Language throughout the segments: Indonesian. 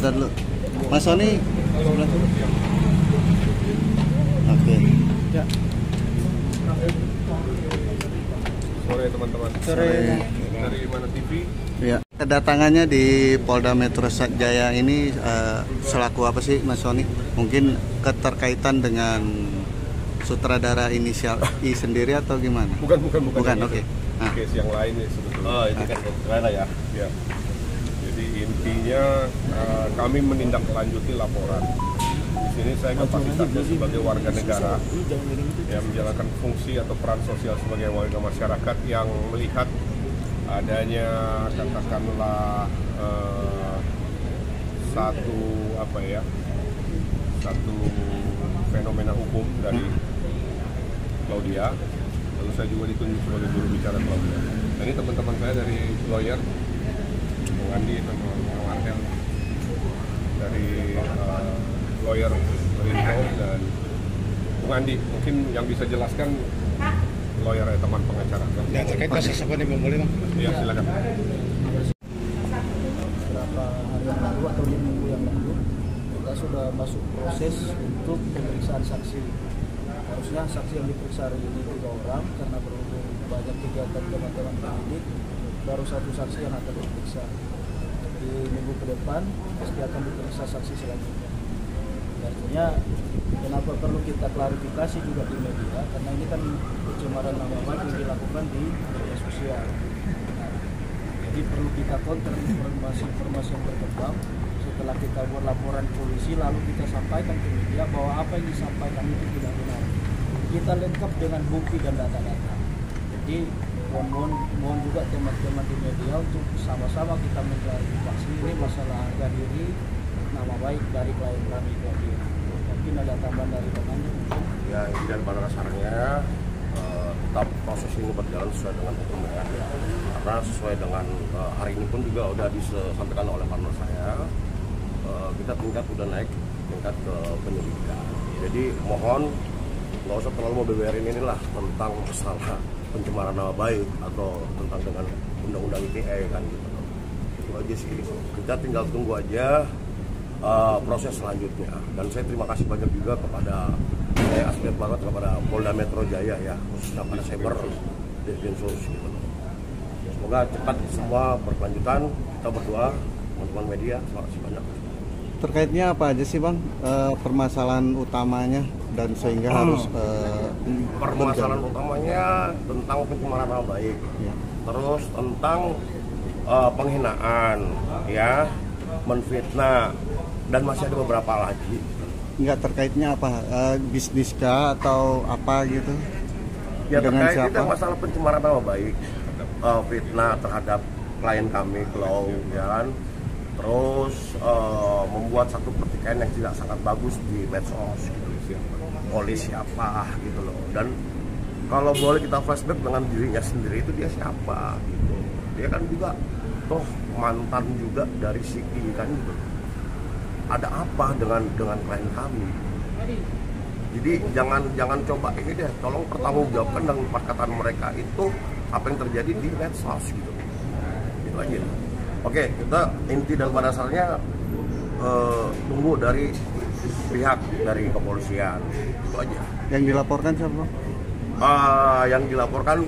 Sebentar dulu. Mas Sony. Oke. Ya. Sore teman-teman. Sore. Dari mana TV? Ya, kedatangannya di Polda Metro Jaya ini selaku apa sih Mas Sony? Mungkin keterkaitan dengan sutradara inisial I sendiri atau gimana? Bukan. Oke. Case yang lain nih sebetulnya. Oh, itu kan sutradara ya. Ya. Jadi intinya kami menindaklanjuti laporan. Di sini saya kapasitasnya sebagai warga negara yang menjalankan fungsi atau peran sosial sebagai warga masyarakat yang melihat adanya katakanlah satu fenomena hukum dari Claudia. Lalu saya juga ditunjuk sebagai juru bicara Claudia. Dan ini teman-teman saya dari lawyer, Bung Andi sama Bung Arhel, dari lawyer Rinto dan Bung Andi. Mungkin yang bisa jelaskan lawyer teman pengacara. Ya, terkait kasus apa nih, Bang? Boleh, Bang? Iya, silakan. Beberapa hari yang lalu atau 5 minggu yang lalu kita sudah masuk proses untuk pemeriksaan saksi. Harusnya saksi yang diperiksa hari ini 3 orang, karena berhubung banyak kegiatan teman-teman penyidik, baru 1 saksi yang akan diperiksa. Di minggu ke depan pasti akan diperiksa saksi selanjutnya. Artinya kenapa perlu kita klarifikasi juga di media, karena ini kan pencemaran nama baik yang dilakukan di media sosial. Jadi perlu kita counter informasi yang berkembang. Setelah kita buat laporan polisi, lalu kita sampaikan ke media bahwa apa yang disampaikan itu tidak benar. Kita lengkap dengan bukti dan data-data. Jadi mohon juga teman-teman di media untuk sama-sama kita mengklarifikasi ini masalah harga diri, nama baik dari klien kami Claudia. Mungkin ada tambahan dari temannya mungkin. Ya, dan pada dasarnya tetap proses ini berjalan sesuai dengan hukum ya. Karena sesuai dengan hari ini pun juga udah disampaikan oleh partner saya, kita tingkat udah naik tingkat ke penyelidikan. Jadi mohon nggak usah terlalu mau beberin inilah tentang masalah pencemaran nama baik atau tentang dengan undang-undang ITE kan gitu. Itu aja sih. Kita tinggal tunggu aja proses selanjutnya. Dan saya terima kasih banyak juga kepada saya asli banget kepada Polda Metro Jaya ya, khususnya pada Cyber Dinsus gitu. Semoga cepat semua berkelanjutan. Kita berdoa teman-teman media. Terima kasih banyak. Terkaitnya apa aja sih Bang permasalahan utamanya dan sehingga harus permasalahan utamanya tentang pencemaran nama baik, ya. Terus tentang penghinaan, ya, menfitnah, dan masih ada beberapa lagi. Nggak terkaitnya apa bisnis kah atau apa gitu? Ya, dengan terkait siapa? itu masalah pencemaran nama baik, fitnah terhadap klien kami, Klau, ya kan. Terus membuat satu pertikaian yang tidak sangat bagus di medsos gitu. Oleh siapa gitu loh. Dan kalau boleh kita flashback dengan dirinya sendiri, itu dia siapa gitu. Dia kan juga toh mantan juga dari si I kan gitu. Ada apa dengan klien kami? Jadi jangan coba ini deh, tolong pertanggungjawabkan dengan perkataan mereka itu apa yang terjadi di medsos gitu. Itu aja. Oke, kita inti dan pada dasarnya tunggu dari pihak dari kepolisian. Itu aja. Yang dilaporkan siapa? Yang dilaporkan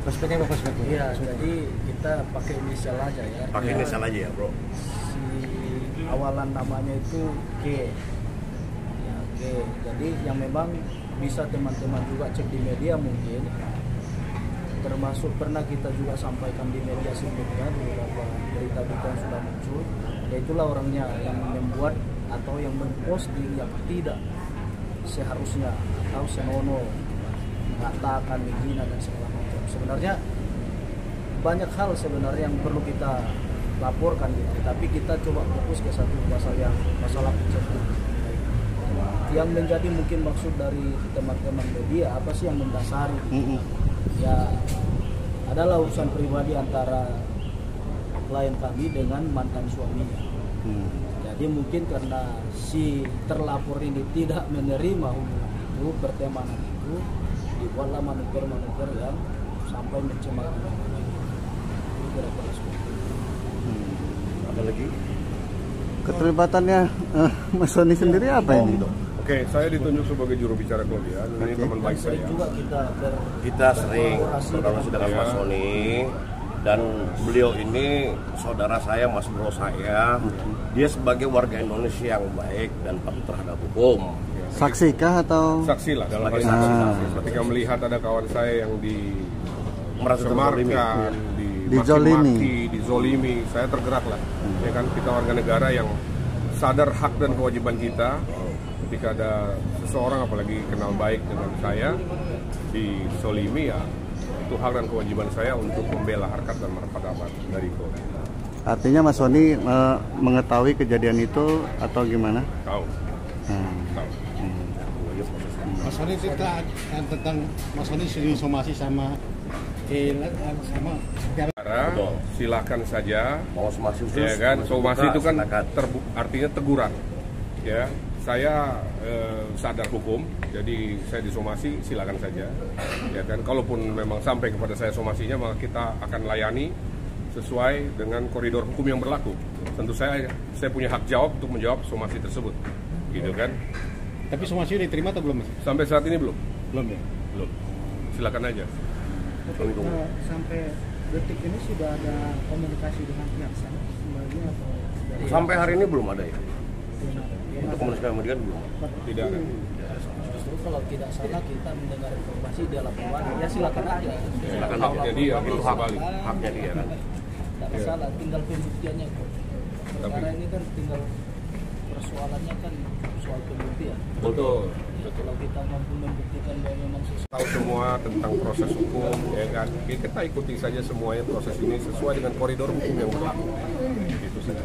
Prospeknya apa prospeknya? Iya, jadi kita pakai inisial aja ya. pakai inisial aja ya, Bro. Si awalan namanya itu G. Ya, G. Jadi yang memang bisa teman-teman juga cek di media mungkin. Termasuk pernah kita juga sampaikan di media sebelumnya di beberapa berita-berita yang sudah muncul. Yaitulah orangnya yang membuat atau yang memposting yang tidak seharusnya atau senonoh mengatakan menghina dan segala macam. Sebenarnya banyak hal sebenarnya yang perlu kita laporkan gitu. Tapi kita coba fokus ke satu masalah pencemaran. Yang menjadi mungkin maksud dari teman-teman media apa sih yang mendasari? Ya adalah urusan pribadi antara klien kami dengan mantan suaminya. Jadi mungkin karena si terlapor ini tidak menerima hubungan itu, pertemanan itu, dibuatlah manuver-manuver yang sampai mencemarkan nama baik. Kira-kira seperti itu. Ada lagi? Keterlibatannya Mas Sony sendiri apa ini? Oke, saya ditunjuk sebagai juru bicara Claudia. Ini teman baik saya. Juga Kita sering berkoordinasi dengan Mas Sony, dan beliau ini saudara saya, mas bro saya. Dia sebagai warga Indonesia yang baik dan patuh terhadap hukum. Saksi kah atau? Saksi lah dalam hal ini. Ketika melihat ada kawan saya yang Merasa terzolimi. disemarkan, Dizolimi. dizolimi, saya tergerak lah. Ya kan, kita warga negara yang sadar hak dan kewajiban kita. Ketika ada seseorang apalagi kenal baik dengan saya dizolimi, ya itu hak dan kewajiban saya untuk membela harkat dan martabat dari Claudia. Artinya Mas Sony mengetahui kejadian itu atau gimana? Tahu. Tahu. Mas Sony cerita tentang Mas Sony sering somasi sama Silakan saja. Mau somasi khusus, Ya kan, somasi itu kan silakan. artinya teguran. Ya, saya sadar hukum, jadi saya disomasi silakan saja. Ya kan, kalaupun memang sampai kepada saya somasinya, maka kita akan layani sesuai dengan koridor hukum yang berlaku. Tentu saya punya hak jawab untuk menjawab somasi tersebut, gitu kan. Tapi somasi udah diterima atau belum, Mas? Sampai saat ini belum. Belum ya? Belum. Silakan aja. Sampai detik ini sudah ada komunikasi dengan pihak sana sebagai atau dari Sampai hari ini belum ada ya. Untuk komunikasi sama dia belum. Tidak ada. Justru kalau tidak salah kita mendengar informasi dia laporan, ya silakan aja. Silakan Kalau haknya dia, laporan, itu silakan. haknya dia kan. Tidak masalah, tinggal pembuktiannya kok. Perkara ini kan tinggal persoalannya kan soal pembuktian. Betul. Kalau kita mampu membuktikan bahwa memang sesuatu Tahu semua tentang proses hukum, ya kan. Kita ikuti saja semuanya proses ini sesuai dengan koridor hukum yang berlaku. Itu saja.